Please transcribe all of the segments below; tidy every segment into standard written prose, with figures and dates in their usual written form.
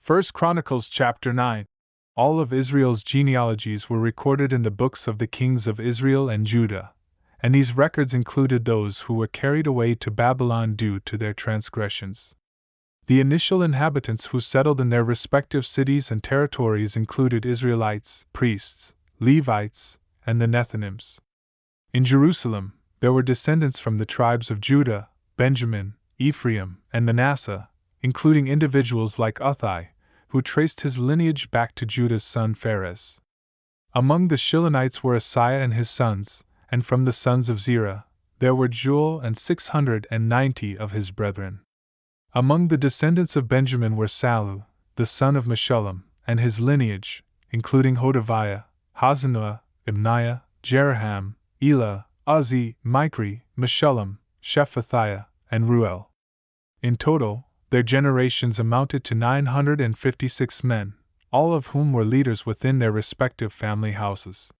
1 Chronicles Chapter 9. All of Israel's genealogies were recorded in the books of the kings of Israel and Judah, and these records included those who were carried away to Babylon due to their transgressions. The initial inhabitants who settled in their respective cities and territories included Israelites, priests, Levites, and the Nethinims. In Jerusalem, there were descendants from the tribes of Judah, Benjamin, Ephraim, and Manasseh, including individuals like Uthai, who traced his lineage back to Judah's son Pharez. Among the Shilonites were Asaiah and his sons, and from the sons of Zerah, there were Jeuel and 690 of his brethren. Among the descendants of Benjamin were Sallu, the son of Meshullam, and his lineage, including Hodaviah, Hasenuah, Ibneiah, Jeroham, Elah, Uzzi, Michri, Meshullam, Shephathiah, and Jeuel. In total, their generations amounted to 956 men, all of whom were leaders within their respective family houses.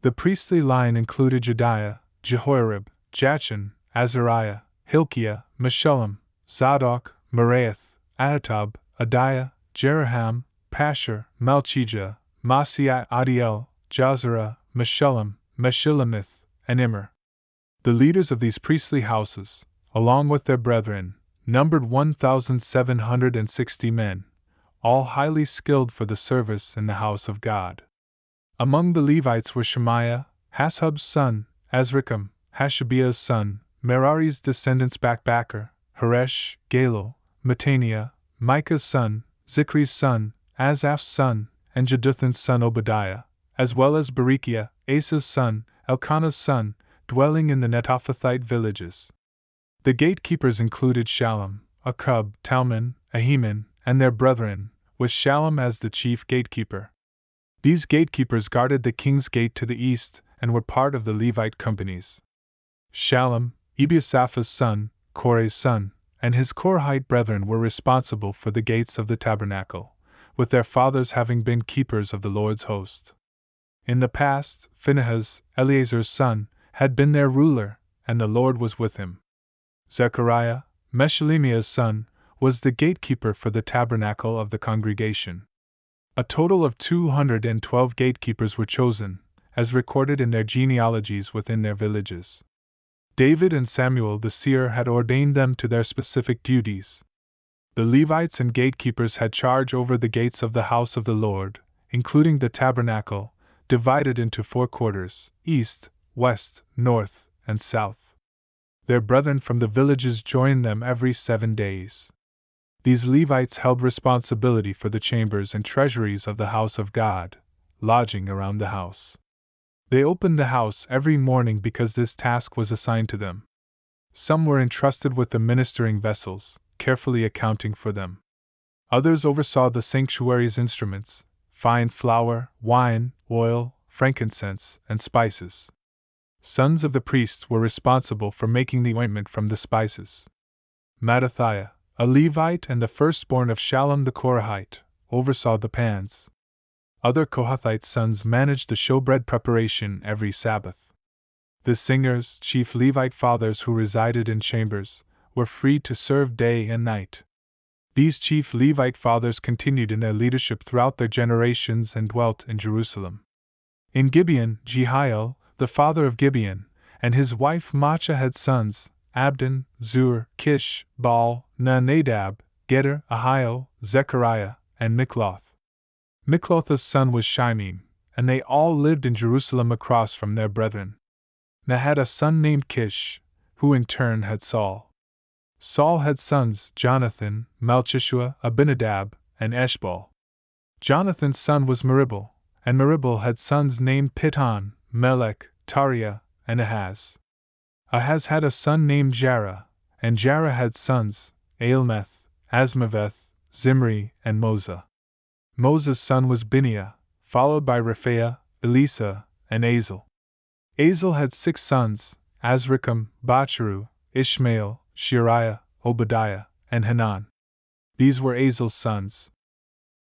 The priestly line included Jedaiah, Jehoiarib, Jachin, Azariah, Hilkiah, Meshullam, Zadok, Meraioth, Ahitub, Adaiah, Jeroham, Pashur, Malchijah, Maaseiah, Adiel, Jazerah, Meshullam, Meshullemith, and Immer. The leaders of these priestly houses, along with their brethren, numbered 1,760 men, all highly skilled for the service in the house of God. Among the Levites were Shemaiah, Hashub's son, Azrikam, Hashabiah's son, Merari's descendants Bakbakkar, Haresh, Galal, Mattaniah, Micah's son, Zichri's son, Asaph's son, and Jeduthun's son Obadiah, as well as Berechiah, Asa's son, Elkanah's son, dwelling in the Netophathite villages. The gatekeepers included Shallum, Akub, Talmon, Ahiman, and their brethren, with Shallum as the chief gatekeeper. These gatekeepers guarded the king's gate to the east and were part of the Levite companies. Shallum, Ebiasapha's son, Korah's son, and his Korahite brethren were responsible for the gates of the tabernacle, with their fathers having been keepers of the Lord's host. In the past, Phinehas, Eleazar's son, had been their ruler, and the Lord was with him. Zechariah, Meshulamiah's son, was the gatekeeper for the tabernacle of the congregation. A total of 212 gatekeepers were chosen, as recorded in their genealogies within their villages. David and Samuel the seer had ordained them to their specific duties. The Levites and gatekeepers had charge over the gates of the house of the Lord, including the tabernacle, divided into 4 quarters, east, west, north, and south. Their brethren from the villages joined them every 7 days. These Levites held responsibility for the chambers and treasuries of the house of God, lodging around the house. They opened the house every morning because this task was assigned to them. Some were entrusted with the ministering vessels, carefully accounting for them. Others oversaw the sanctuary's instruments, fine flour, wine, oil, frankincense, and spices. Sons of the priests were responsible for making the ointment from the spices. Mattithiah, a Levite and the firstborn of Shallum the Korahite, oversaw the pans. Other Kohathite sons managed the showbread preparation every Sabbath. The singers, chief Levite fathers who resided in chambers, were free to serve day and night. These chief Levite fathers continued in their leadership throughout their generations and dwelt in Jerusalem. In Gibeon, Jehiel, the father of Gibeon, and his wife Maachah had sons, Abdon, Zur, Kish, Baal, Nadab, Geder, Ahio, Zechariah, and Mikloth. Mikloth's son was Shimei, and they all lived in Jerusalem across from their brethren. Nah had a son named Kish, who in turn had Saul. Saul had sons Jonathan, Malchishua, Abinadab, and Eshbaal. Jonathan's son was Meribel, and Meribel had sons named Piton, Melech, Tariah, and Ahaz. Ahaz had a son named Jarrah, and Jarrah had sons, Ailmeth, Asmaveth, Zimri, and Moza. Moza's son was Binea, followed by Rephaiah, Elisa, and Azel. Azel had 6 sons, Azrikam, Bacheru, Ishmael, Sheariah, Obadiah, and Hanan. These were Azel's sons.